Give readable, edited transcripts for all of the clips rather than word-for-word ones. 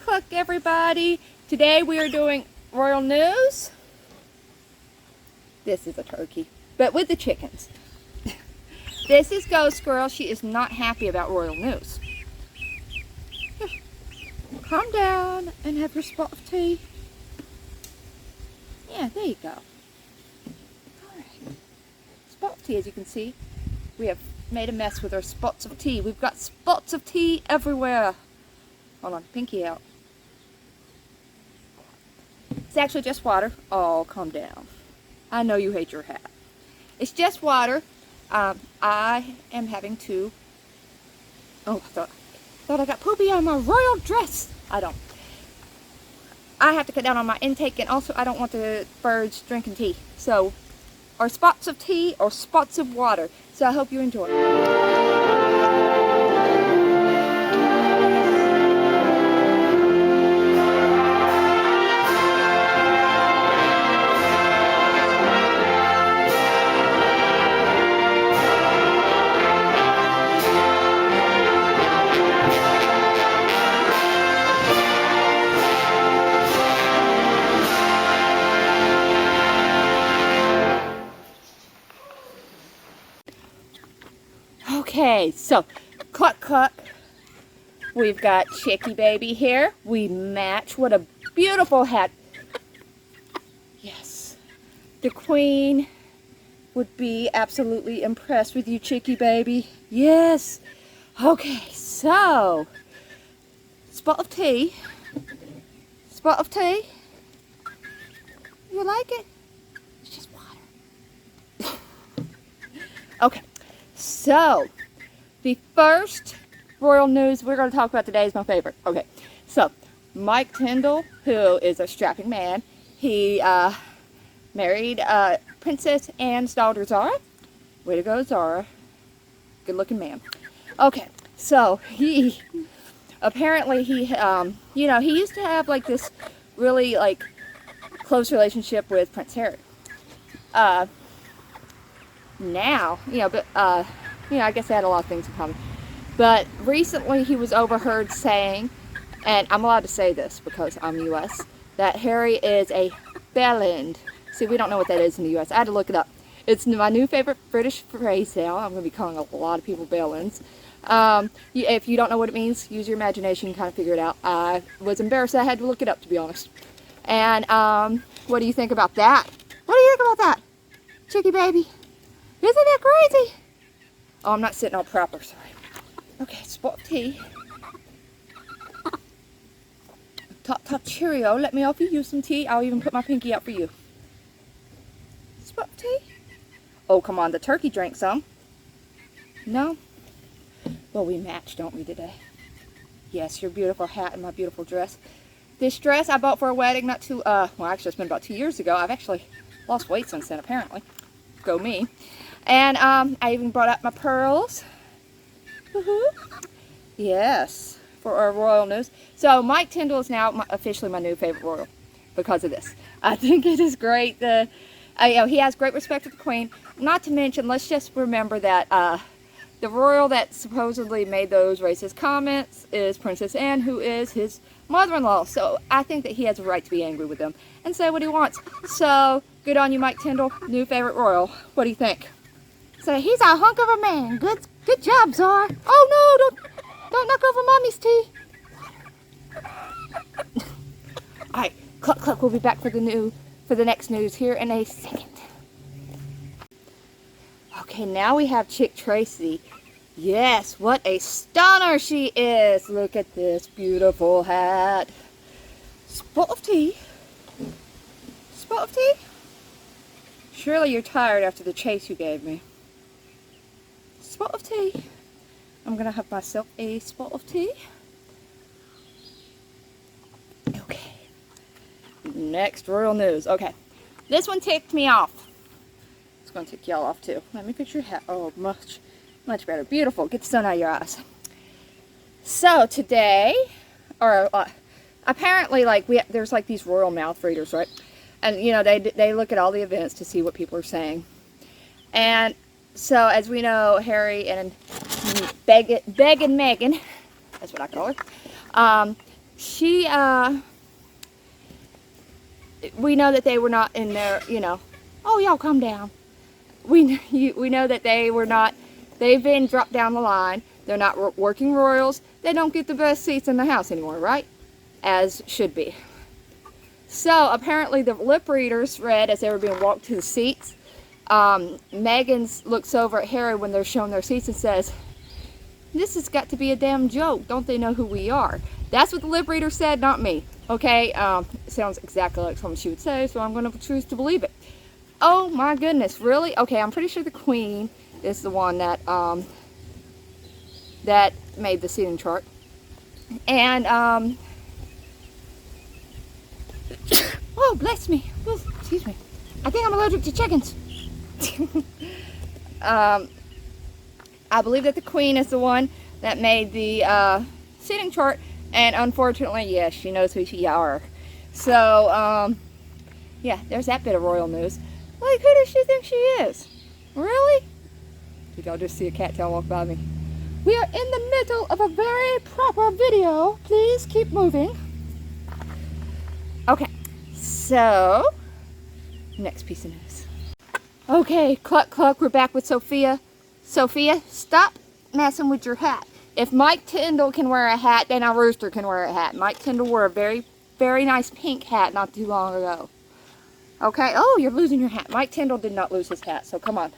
cluck, everybody. Today we are doing royal news. This is a turkey, but with the chickens. This is Ghost Squirrel. She is not happy about royal news. Here, calm down and have your spot of tea. Yeah, there you go. Alright. Spot of tea, as you can see. We have made a mess with our spots of tea. We've got spots of tea everywhere. Hold on, pinky out. It's actually just water. Oh, calm down. I know you hate your hat. It's just water. I am having to... Oh, I thought I got poopy on my royal dress. I don't. I have to cut down on my intake, and also I don't want the birds drinking tea. So, or spots of tea or spots of water. So I hope you enjoy. Okay, so cluck cluck. We've got Chicky Baby here. We match. What a beautiful hat. Yes. The Queen would be absolutely impressed with you, Chicky Baby. Yes. Okay, so spot of tea. Spot of tea. You like it? It's just water. Okay. So, the first royal news we're going to talk about today is my favorite. Okay, so Mike Tyndall, who is a strapping man, he married Princess Anne's daughter Zara. Way to go, Zara. Good looking man. Okay, so he apparently he he used to have like this really like close relationship with Prince Harry. Now, I guess they had a lot of things in common. But recently he was overheard saying, and I'm allowed to say this because I'm U.S., that Harry is a bellend. See, we don't know what that is in the U.S. I had to look it up. It's my new favorite British phrase now. I'm going to be calling a lot of people bellends. If you don't know what it means, use your imagination and kind of figure it out. I was embarrassed I had to look it up, to be honest. And what do you think about that? What do you think about that, Chicky Baby? Isn't that crazy? Oh, I'm not sitting all proper, sorry. Okay, spot of tea. Top Cheerio, let me offer you some tea. I'll even put my pinky out for you. Spot of tea? Oh, come on, the turkey drank some. No? Well, we match, don't we, today? Yes, your beautiful hat and my beautiful dress. This dress I bought for a wedding not too, well, actually it's been about 2 years ago. I've actually lost weight since then, apparently. Go me. And I even brought out my pearls. Woohoo! Yes, for our royal news. So Mike Tyndall is now officially my new favorite royal because of this. I think it is great. He has great respect for the Queen. Not to mention, let's just remember that the royal that supposedly made those racist comments is Princess Anne, who is his mother-in-law. So I think that he has a right to be angry with them and say what he wants. So good on you, Mike Tyndall, new favorite royal. What do you think? Say, he's a hunk of a man. Good job, Czar. Oh no, don't knock over Mommy's tea. Alright, cluck cluck, we'll be back for the next news here in a second. Okay, now we have Chick Tracy. Yes, what a stunner she is. Look at this beautiful hat. Spot of tea. Spot of tea? Surely you're tired after the chase you gave me. Spot of tea. I'm going to have myself a spot of tea. Okay. Next royal news. Okay. This one ticked me off. It's going to tick y'all off too. Let me fix your hat. Oh, much better. Beautiful. Get the sun out of your eyes. So today, or apparently, like there's like these royal mouth readers, right? And they look at all the events to see what people are saying. And so as we know, Harry and Meghan, that's what I call her, she, we know that they were not in there, you know. Oh, y'all calm down. We know that they were not, they've been dropped down the line. They're not working royals. They don't get the best seats in the house anymore, right? As should be. So apparently the lip readers read as they were being walked to the seats. Megan looks over at Harry when they're showing their seats and says, "This has got to be a damn joke. Don't they know who we are?" That's what the lip reader said, not me. Okay, it sounds exactly like something she would say, so I'm going to choose to believe it. Oh my goodness, really? Okay, I'm pretty sure the Queen is the one that that made the seating chart. And oh, bless me. Oh, excuse me. I think I'm allergic to chickens. I believe that the Queen is the one that made the seating chart, and unfortunately, yes, she knows who she are. So, yeah, there's that bit of royal news. Like, who does she think she is? Really? Did y'all just see a cattail walk by me? We are in the middle of a very proper video. Please keep moving. Okay, so, next piece of news. Okay, cluck cluck, we're back with Sophia. Sophia, stop messing with your hat. If Mike Tyndall can wear a hat, then our rooster can wear a hat. Mike Tyndall wore a very, very nice pink hat not too long ago. Okay, oh, you're losing your hat. Mike Tyndall did not lose his hat, so come on.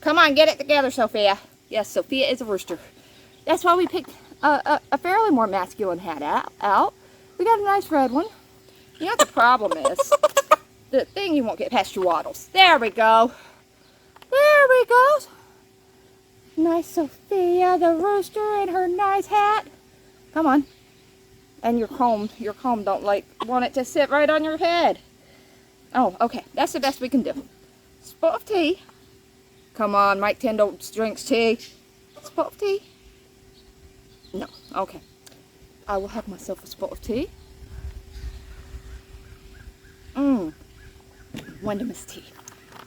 Come on, get it together, Sophia. Yes, Sophia is a rooster. That's why we picked a fairly more masculine hat out. We got a nice red one. You know what the problem is? The thing you won't get past your waddles. There we go. There we go. Nice Sophia, the rooster, in her nice hat. Come on. And your comb don't want it to sit right on your head. Oh, okay. That's the best we can do. Spot of tea. Come on, Mike Tyndall drinks tea. Spot of tea? No. Okay. I will have myself a spot of tea. Wonderful tea.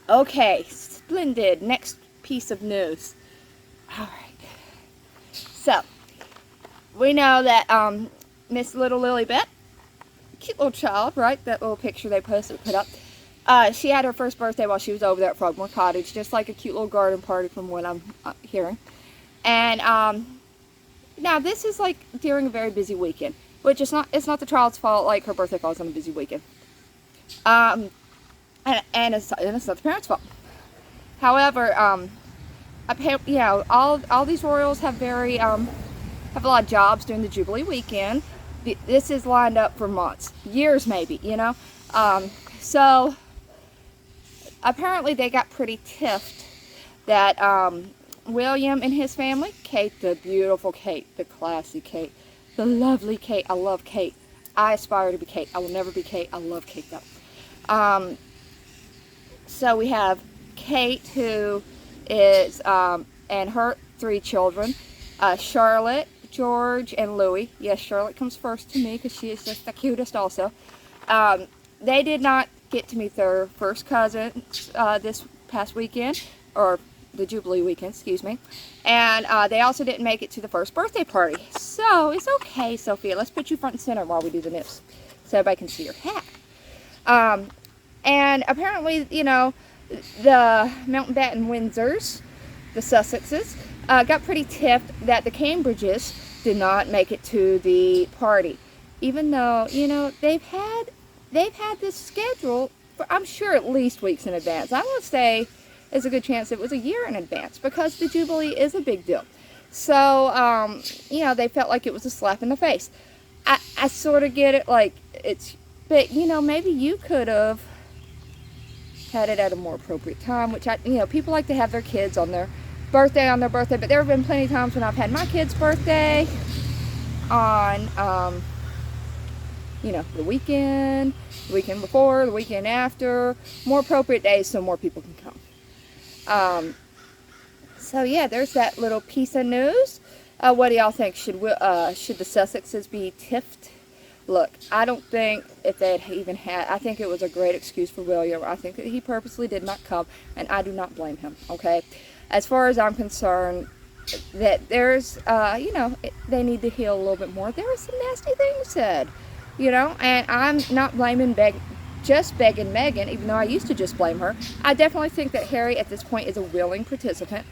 Okay, splendid. Next piece of news. Alright. So, we know that Miss Little Lily Beth, cute little child, right? That little picture they put up. She had her first birthday while she was over there at Frogmore Cottage, just like a cute little garden party from what I'm hearing. And now this is like during a very busy weekend, which it's not the child's fault. Like her birthday falls on a busy weekend, and it's not the parents' fault. However, you know, all these royals have have a lot of jobs during the Jubilee weekend. This is lined up for months, years maybe, you know. So apparently they got pretty tiffed that William and his family, Kate, the beautiful Kate, the classy Kate, the lovely Kate. I love Kate. I aspire to be Kate. I will never be Kate. I love Kate though. So we have Kate, who is and her 3 children, Charlotte, George, and Louis. Yes, Charlotte comes first to me because she is just the cutest also. They did not get to meet their first cousins this past weekend, or the Jubilee weekend, excuse me. And they also didn't make it to the first birthday party. So, it's okay, Sophia. Let's put you front and center while we do the news, so everybody can see your hat. And apparently, you know, the Mountbatten Windsors, the Sussexes, got pretty tiffed that the Cambridges did not make it to the party, even though, you know, they've had this schedule for, I'm sure, at least weeks in advance. I would say there's a good chance it was a year in advance, because the Jubilee is a big deal. So, you know, they felt like it was a slap in the face. I sort of get it, like, but, you know, maybe you could have had it at a more appropriate time, which you know, people like to have their kids on their birthday, but there have been plenty of times when I've had my kid's birthday on, you know, the weekend before, the weekend after, more appropriate days so more people can come. So yeah, there's that little piece of news. What do y'all think? Should the Sussexes be tiffed? Look, I don't think if they had even had, I think it was a great excuse for William. I think that he purposely did not come, and I do not blame him, okay? As far as I'm concerned, that there's, you know, they need to heal a little bit more. There were some nasty things said, you know, and I'm not blaming just begging Megan, even though I used to just blame her. I definitely think that Harry at this point is a willing participant.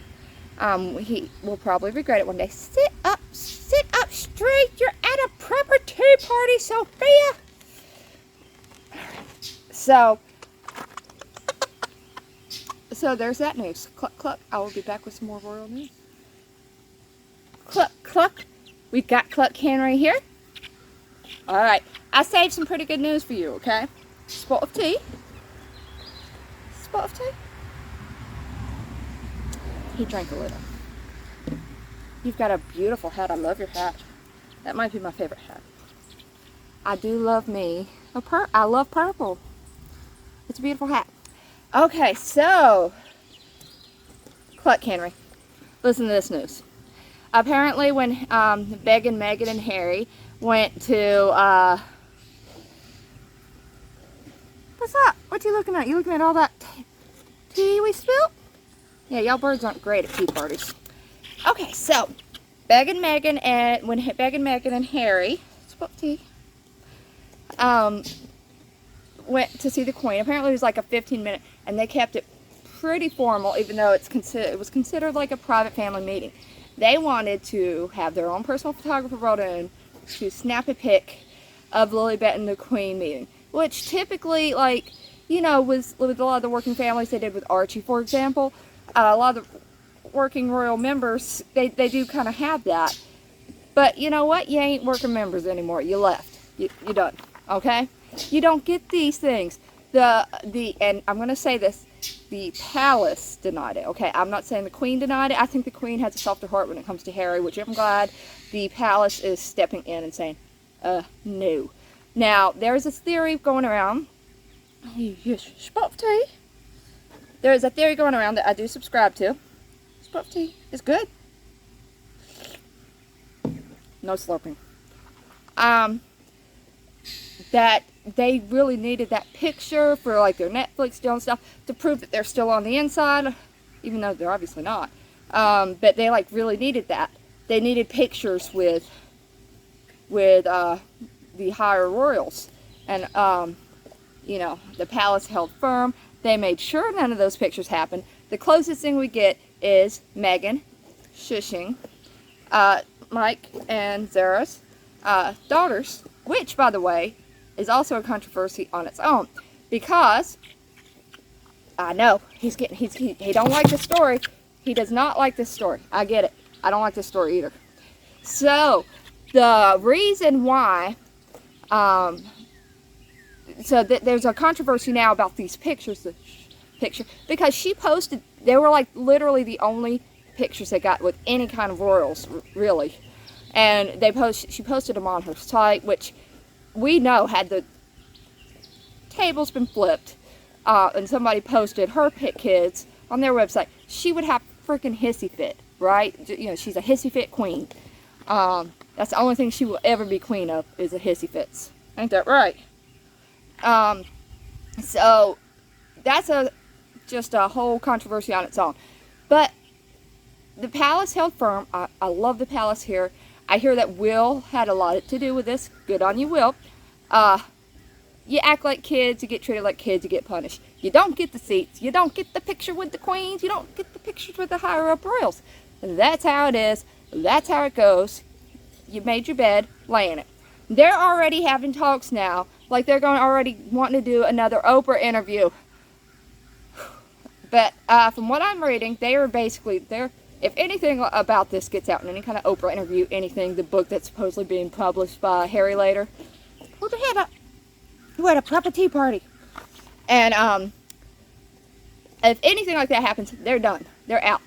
He will probably regret it one day. Sit up straight. You're at a proper tea party, Sophia. So there's that news. Cluck, cluck. I will be back with some more royal news. Cluck, cluck. We've got Cluck Henry here. All right. I saved some pretty good news for you, okay? Spot of tea. Spot of tea. He drank a little. You've got a beautiful hat. I love your hat. That might be my favorite hat. I do love me. I love purple. It's a beautiful hat. Okay, so Cluck Henry, listen to this news. Apparently, when Megan, and Harry went to what's up? What you looking at? You looking at all that tea we spilled? Yeah, y'all birds aren't great at tea parties. Okay, so when Megan, and Harry spilled tea, went to see the Queen. Apparently, it was like a 15-minute, and they kept it pretty formal, even though it was considered like a private family meeting. They wanted to have their own personal photographer brought in to snap a pic of Lilibet and the Queen meeting, which typically, like, you know, with a lot of the working families, they did with Archie, for example. A lot of the working royal members, they do kind of have that. But you know what? You ain't working members anymore. You left. You're done. Okay? You don't get these things. And I'm going to say this, the palace denied it. Okay, I'm not saying the Queen denied it. I think the Queen has a softer heart when it comes to Harry, which I'm glad the palace is stepping in and saying, no. Now, there's this theory going around. Yes, spot of tea. There's a theory going around that I do subscribe to. Spot of tea is good. No slurping. That they really needed that picture for like their Netflix deal and stuff to prove that they're still on the inside, even though they're obviously not. But they like really needed that. They needed pictures with the higher royals, and you know, the palace held firm. They made sure none of those pictures happened. The closest thing we get is Megan shushing Mike and Zara's daughters, which, by the way, is also a controversy on its own, because I know he don't like this story. He does not like this story. I get it. I don't like this story either. So the reason why, there's a controversy now about these pictures. Because she posted, they were like literally the only pictures they got with any kind of royals, really. And she posted them on her site, which we know had the tables been flipped, and somebody posted her kids on their website, she would have freaking hissy fit, right? You know, she's a hissy fit queen. That's the only thing she will ever be queen of, is a hissy fits. Ain't that right? So that's just a whole controversy on its own. But the palace held firm. I love the palace here. I hear that Will had a lot to do with this. Good on you, Will. You act like kids, you get treated like kids, you get punished. You don't get the seats. You don't get the picture with the queens. You don't get the pictures with the higher up royals. That's how it is. That's how it goes. You made your bed, lay in it. They're already having talks now, like they're already wanting to do another Oprah interview. But from what I'm reading, they are basically, if anything about this gets out in any kind of Oprah interview, anything, the book that's supposedly being published by Harry later, we're at a proper tea party. And if anything like that happens, they're done. They're out.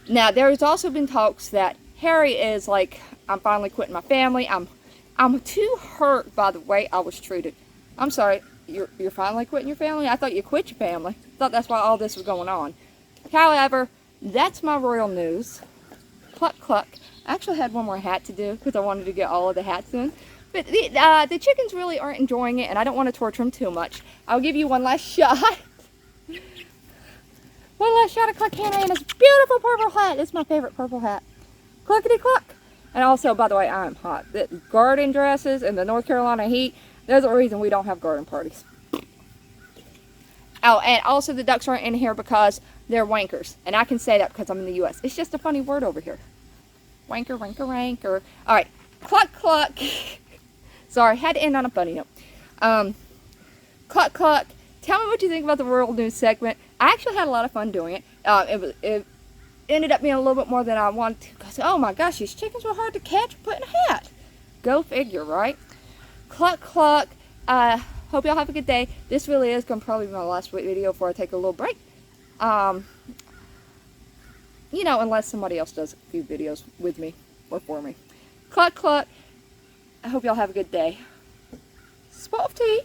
Now, there's also been talks that Harry is like, I'm finally quitting my family. I'm too hurt by the way I was treated. I'm sorry, you're finally quitting your family? I thought you quit your family. I thought that's why all this was going on. However, that's my royal news. Cluck, cluck. I actually had one more hat to do because I wanted to get all of the hats in. But the chickens really aren't enjoying it, and I don't want to torture them too much. I'll give you one last shot. One last shot of Cluck Henry and his beautiful purple hat. It's my favorite purple hat. Cluckety cluck. And also, by the way, I'm hot. The garden dresses and the North Carolina heat, there's a reason we don't have garden parties. Oh, and also the ducks aren't in here because they're wankers. And I can say that because I'm in the U.S. It's just a funny word over here. Wanker, wanker, wanker. All right. Cluck, cluck. Sorry, had to end on a funny note. Cluck, cluck. Tell me what you think about the rural news segment. I actually had a lot of fun doing it. It ended up being a little bit more than I wanted to. Because, oh my gosh, these chickens were hard to catch or put in a hat. Go figure, right? Cluck, cluck. Hope y'all have a good day. This really is going to probably be my last video before I take a little break. You know, unless somebody else does a few videos with me or for me. Cluck, cluck. I hope y'all have a good day. Spot of tea.